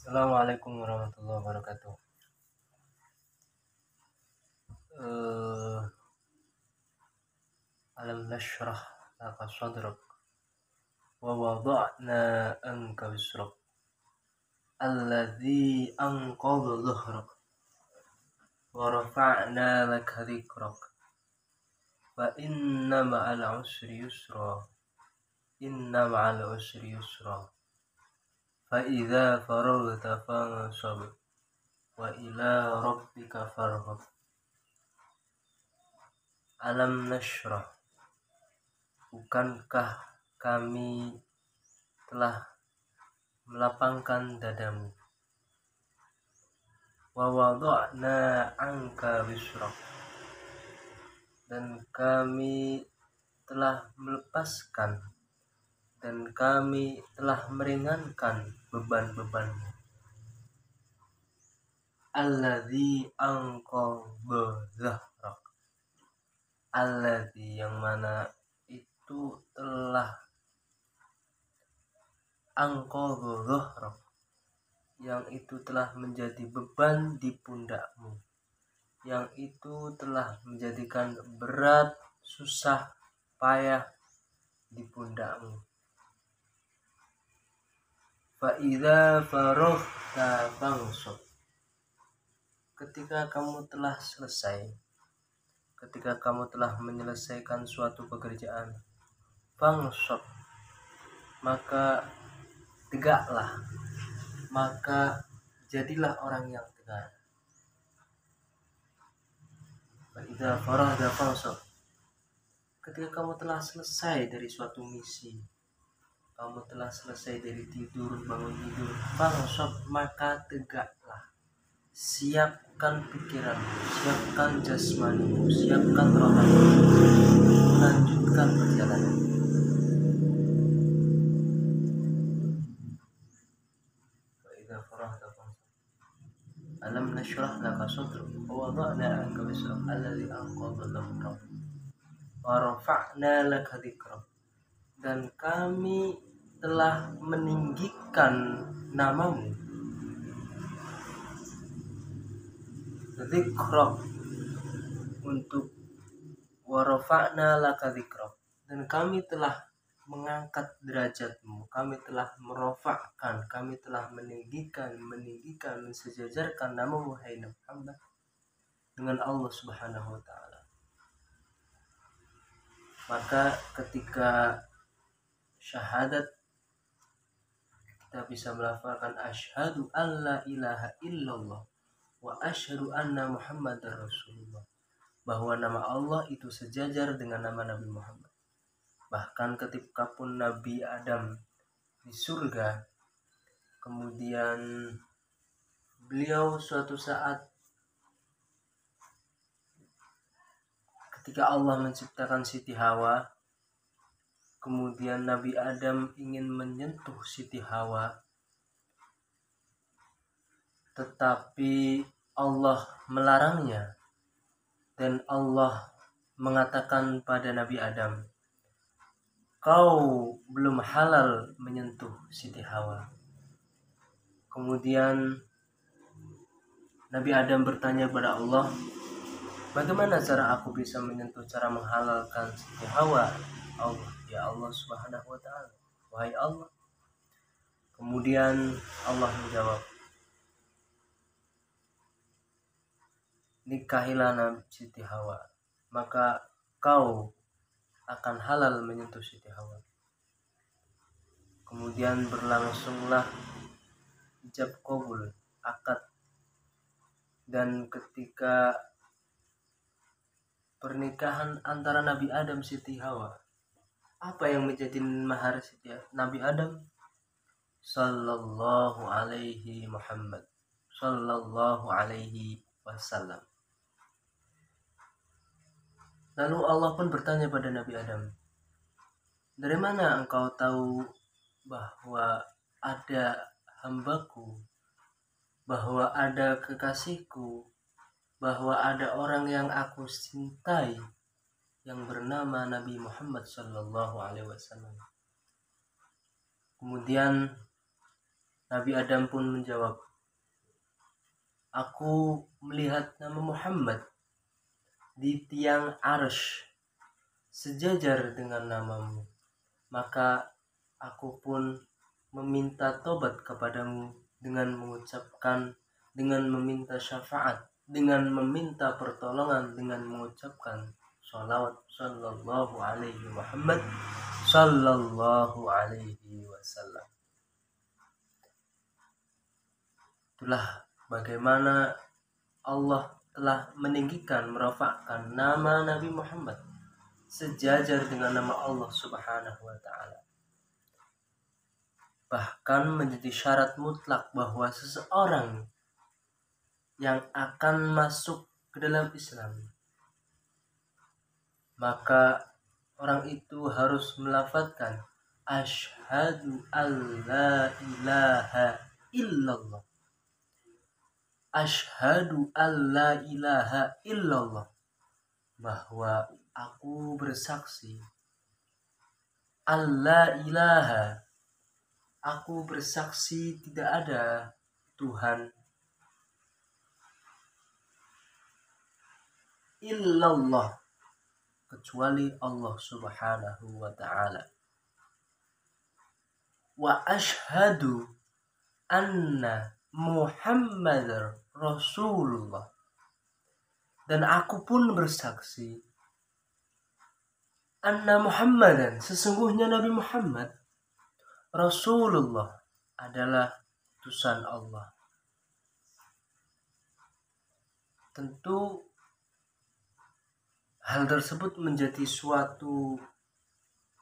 Assalamualaikum warahmatullahi wabarakatuh. Eh, Alam nashrah laka sadrak wa wada'na anka wisrak alladzi anqadha dhahrak wa rafa'na laka dhikrak fa inna ma'al usri yusra inna ma'al usri yusra fa idza faraghta fansab wa ila rabbika farghab. Alam nashrah, bukankah kami telah melapangkan dadamu, wa wada'na anka wisrak, dan kami telah melepaskan dan kami telah meringankan beban-bebanmu. Alladzi anqadha dhahrak, alladzi yang mana itu telah anqadha dhahrak, yang itu telah menjadi beban di pundakmu, yang itu telah menjadikan berat, susah, payah di pundakmu. Fa idza faraghta fansab, ketika kamu telah selesai, ketika kamu telah menyelesaikan suatu pekerjaan, fansab, maka tegaklah, maka jadilah orang yang tegar. Fa idza faraghta fansab, ketika kamu telah selesai dari suatu misi, kamu telah selesai dari tidur, bangun tidur, fansab, maka tegaklah. Siapkan pikiranmu, siapkan jasmanimu, siapkan rohanimu, melanjutkan perjalanan. Wa idza farahta fansab. Alam nashrah laka sadrak wa wada'na anka wisrak alladzi anqadha dhahrak wa rafa'na laka dhikrak, dan kami telah meninggikan namamu. Dzikrak untuk warafa'na laka dzikrak, dan kami telah mengangkat derajatmu, kami telah merofakkan, kami telah meninggikan, mensejajarkan namamu hai Muhammad dengan Allah Subhanahu wa taala. Maka ketika syahadat kita bisa melafalkan asyhadu alla ilaha illallah wa asyhadu anna muhammadar rasulullah, bahwa nama Allah itu sejajar dengan nama Nabi Muhammad. Bahkan ketika pun Nabi Adam di surga, kemudian beliau suatu saat ketika Allah menciptakan Siti Hawa, kemudian Nabi Adam ingin menyentuh Siti Hawa, tetapi Allah melarangnya, dan Allah mengatakan pada Nabi Adam, kau belum halal menyentuh Siti Hawa. Kemudian Nabi Adam bertanya kepada Allah, bagaimana cara aku bisa menyentuh, cara menghalalkan Siti Hawa? Allah, ya Allah Subhanahu wa taala, wahai Allah. Kemudian Allah menjawab, nikahilah Nabi Siti Hawa, maka kau akan halal menyentuh Siti Hawa. Kemudian berlangsunglah ijab qabul, akad. Dan ketika pernikahan antara Nabi Adam Siti Hawa, apa yang menjadi mahar Siti Nabi Adam? Sallallahu alaihi Muhammad, sallallahu alaihi wasallam. Lalu Allah pun bertanya pada Nabi Adam, dari mana engkau tahu bahwa ada hambaku, bahwa ada kekasihku, bahwa ada orang yang aku cintai yang bernama Nabi Muhammad sallallahu alaihi wasallam. Kemudian Nabi Adam pun menjawab, aku melihat nama Muhammad di tiang arsy sejajar dengan namamu, maka aku pun meminta tobat kepadamu dengan mengucapkan, dengan meminta syafaat, dengan meminta pertolongan, dengan mengucapkan sholawat sallallahu alaihi Muhammad sallallahu alaihi wasallam. Itulah bagaimana Allah telah meninggikan, merafakkan nama Nabi Muhammad sejajar dengan nama Allah Subhanahu wa ta'ala. Bahkan menjadi syarat mutlak bahwa seseorang yang akan masuk ke dalam Islam, maka orang itu harus melafadzkan asyhadu alla ilaha illallah. Asyhadu alla ilaha illallah, bahwa aku bersaksi alla ilaha, aku bersaksi tidak ada Tuhan illallah kecuali Allah Subhanahu wa ta'ala. Wa asyhadu anna Muhammadar Rasulullah, dan aku pun bersaksi anna Muhammadan, sesungguhnya Nabi Muhammad Rasulullah adalah utusan Allah. Tentu hal tersebut menjadi suatu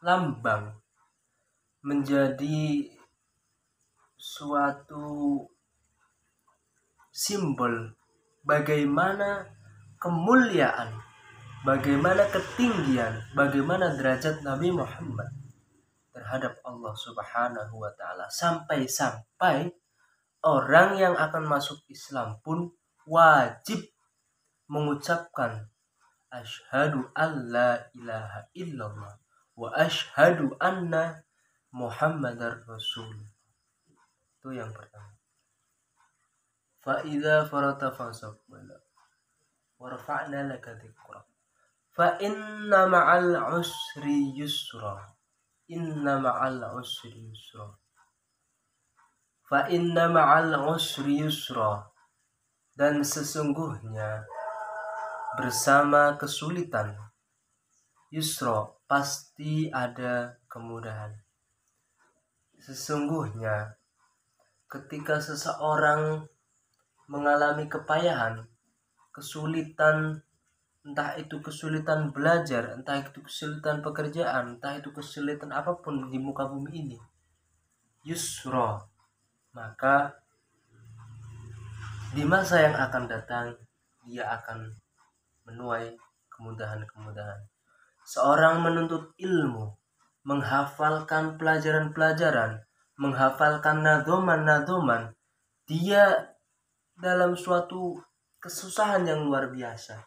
lambang, menjadi suatu simbol bagaimana kemuliaan, bagaimana ketinggian, bagaimana derajat Nabi Muhammad terhadap Allah Subhanahu wa ta'ala. Sampai-sampai orang yang akan masuk Islam pun wajib mengucapkan asyhadu alla ilaha illallah wa asyhadu anna Muhammadar Rasul. Itu yang pertama. Fa idza farata fansab warfa'na laka dzikra fa inna ma'al usri yusra, inna ma'al usri yusra, fa inna ma'al usri yusra, dan sesungguhnya bersama kesulitan yusra, pasti ada kemudahan. Sesungguhnya ketika seseorang mengalami kepayahan, kesulitan, entah itu kesulitan belajar, entah itu kesulitan pekerjaan, entah itu kesulitan apapun di muka bumi ini, yusra, maka di masa yang akan datang dia akan menuai kemudahan-kemudahan. Seorang menuntut ilmu, menghafalkan pelajaran-pelajaran, menghafalkan nadoman-nadoman, dia dalam suatu kesusahan yang luar biasa.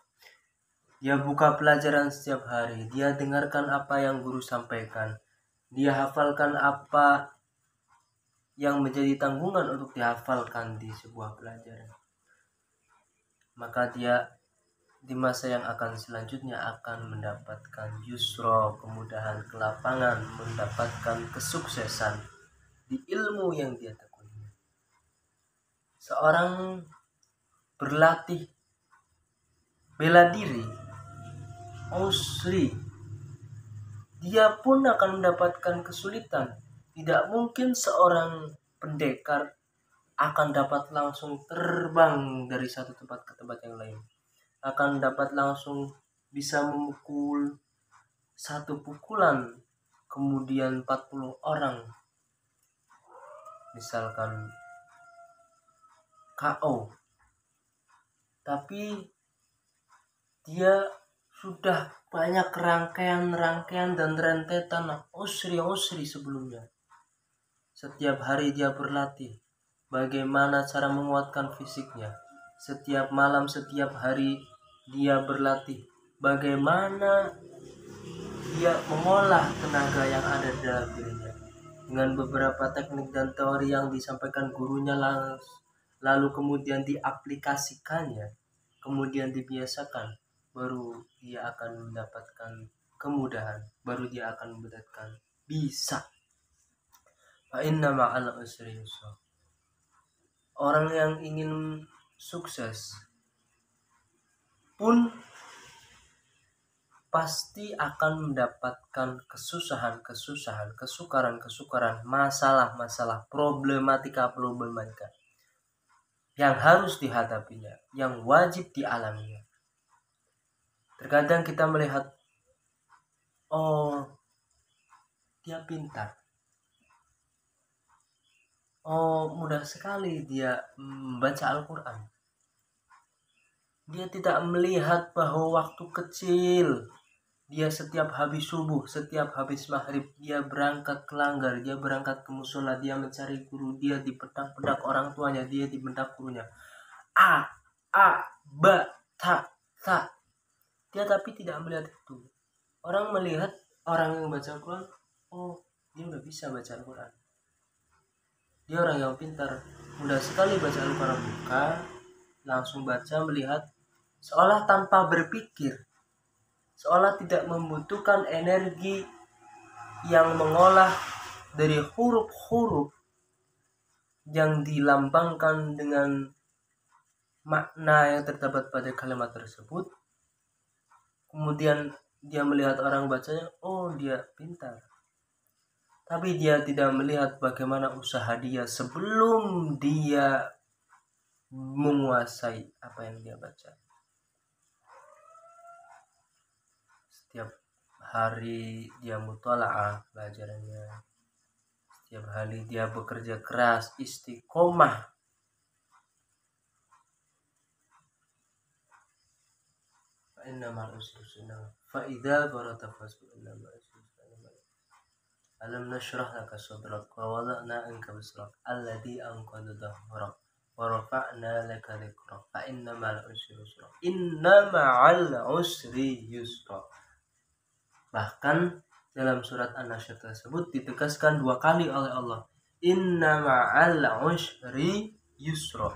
Dia buka pelajaran setiap hari, dia dengarkan apa yang guru sampaikan, dia hafalkan apa yang menjadi tanggungan untuk dihafalkan di sebuah pelajaran. Maka dia di masa yang akan selanjutnya akan mendapatkan yusra, kemudahan, kelapangan, mendapatkan kesuksesan di ilmu yang dia tekuni. Seorang berlatih bela diri, usri, dia pun akan mendapatkan kesulitan. Tidak mungkin seorang pendekar akan dapat langsung terbang dari satu tempat ke tempat yang lain, akan dapat langsung bisa memukul satu pukulan kemudian 40 orang misalkan KO, tapi dia sudah banyak rangkaian dan rentetan usri sebelumnya. Setiap hari dia berlatih bagaimana cara menguatkan fisiknya. Setiap malam, setiap hari dia berlatih bagaimana dia mengolah tenaga yang ada di dalam dirinya. dengan beberapa teknik dan teori yang disampaikan gurunya, lalu kemudian diaplikasikannya, kemudian dibiasakan, baru dia akan mendapatkan kemudahan, baru dia akan mendapatkan bisa. Fa inna ma'al usri yusra. Orang yang ingin sukses pun pasti akan mendapatkan kesusahan, kesukaran, masalah-masalah, problematika yang harus dihadapinya, yang wajib dialaminya. Terkadang kita melihat, oh, dia pintar, oh, mudah sekali dia membaca Al-Quran. Dia tidak melihat bahwa waktu kecil dia setiap habis subuh, setiap habis maghrib, dia berangkat ke langgar, dia berangkat ke musola, dia mencari guru, dia dibedak-bedak orang tuanya, dia dibedak gurunya. Ba, ta. Dia tapi tidak melihat itu. Orang melihat orang yang baca Al-Quran, oh, dia udah bisa baca Al-Quran. Dia orang yang pintar, mudah sekali baca Al-Quran, buka, langsung baca, melihat, seolah tanpa berpikir, seolah tidak membutuhkan energi yang mengolah dari huruf-huruf yang dilambangkan dengan makna yang terdapat pada kalimat tersebut. Kemudian dia melihat orang bacanya, oh, dia pintar. Tapi dia tidak melihat bagaimana usaha dia sebelum dia menguasai apa yang dia baca. Setiap hari dia mutola'ah pelajarannya, setiap hari dia bekerja keras, istiqomah. Fa'innamal usri yusra, fa'idza faragta fansab, innamal usri yusra. Alam nashrah laka sadrak wa wada'na anka wizrak alladzi anqadha dhahrak wa rafa'na laka dhikrak fa innamal usri yusra. Inna ma'al usri yusra. Bahkan dalam surat An-Nasr tersebut ditegaskan 2 kali oleh Allah, inna ma'al usri yusra.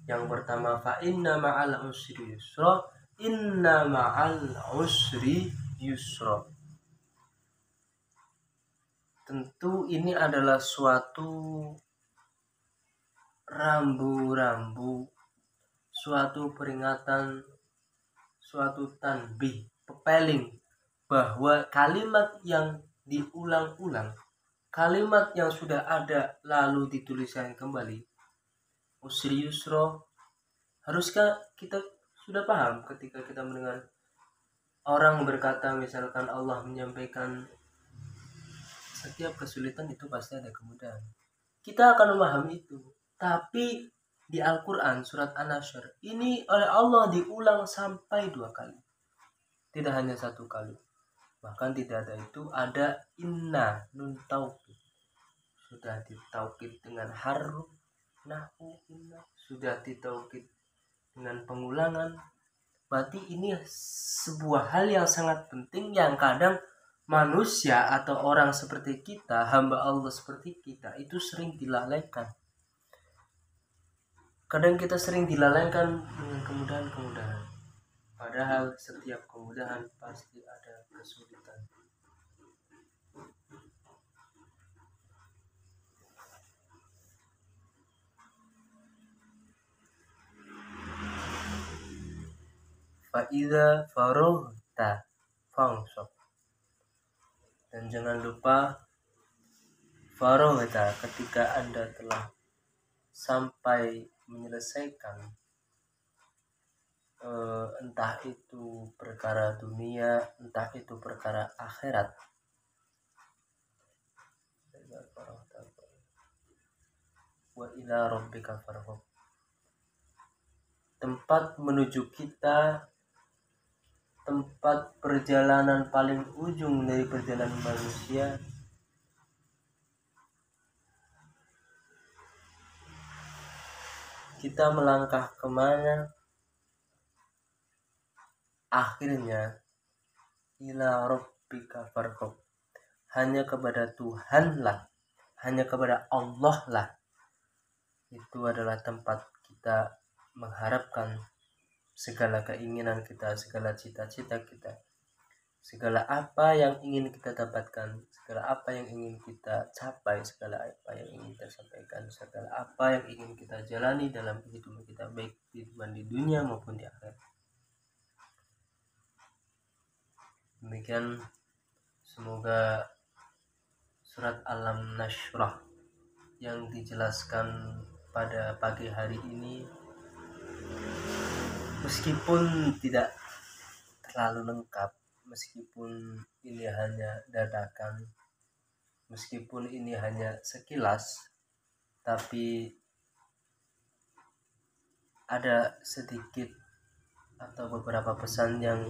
Yang pertama, fa inna ma'al usri yusra, inna ma'al usri yusra. Tentu ini adalah suatu rambu-rambu, suatu peringatan, suatu tanbih, pepeling, bahwa kalimat yang diulang-ulang, kalimat yang sudah ada lalu dituliskan kembali, usri yusra, haruskah kita sudah paham ketika kita mendengar orang berkata, misalkan Allah menyampaikan setiap kesulitan itu pasti ada kemudahan. Kita akan memahami itu. Tapi di Al-Quran surat An-Nasr ini oleh Allah diulang sampai 2 kali. Tidak hanya 1 kali. Bahkan tidak ada itu, ada inna, nun taukid. Sudah ditaukid dengan haruf nahwu inna, sudah ditaukid dengan pengulangan. Berarti ini sebuah hal yang sangat penting yang kadang manusia atau orang seperti kita, hamba Allah seperti kita, itu sering dilalaikan. Kadang kita sering dilalaikan dengan kemudahan-kemudahan. Padahal setiap kemudahan pasti ada kesulitan. Fa'idza faroghta fansab. Dan jangan lupa faroghta, ketika Anda telah sampai menyelesaikan entah itu perkara dunia, entah itu perkara akhirat, wa ila rabbika farghab. Tempat menuju kita, tempat perjalanan paling ujung dari perjalanan manusia, kita melangkah kemana? Akhirnya ila rabbika farghab, hanya kepada Tuhanlah hanya kepada Allah lah itu adalah tempat kita mengharapkan segala keinginan kita, segala cita-cita kita, segala apa yang ingin kita dapatkan, segala apa yang ingin kita capai, segala apa yang ingin kita sampaikan, segala apa yang ingin kita jalani dalam kehidupan kita, baik kehidupan di dunia maupun di akhirat. Demikian, semoga surat Alam-Nashrah yang dijelaskan pada pagi hari ini meskipun tidak terlalu lengkap, meskipun ini hanya dadakan, meskipun ini hanya sekilas, tapi ada sedikit atau beberapa pesan yang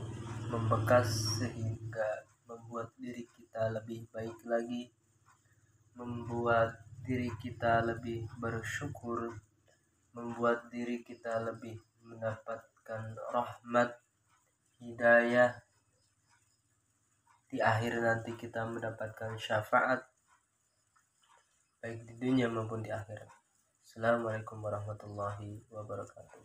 membekas sehingga membuat diri kita lebih baik lagi, membuat diri kita lebih bersyukur, membuat diri kita lebih mendapatkan rahmat, hidayah, di akhir nanti kita mendapatkan syafaat baik di dunia maupun di akhirat. Assalamualaikum warahmatullahi wabarakatuh.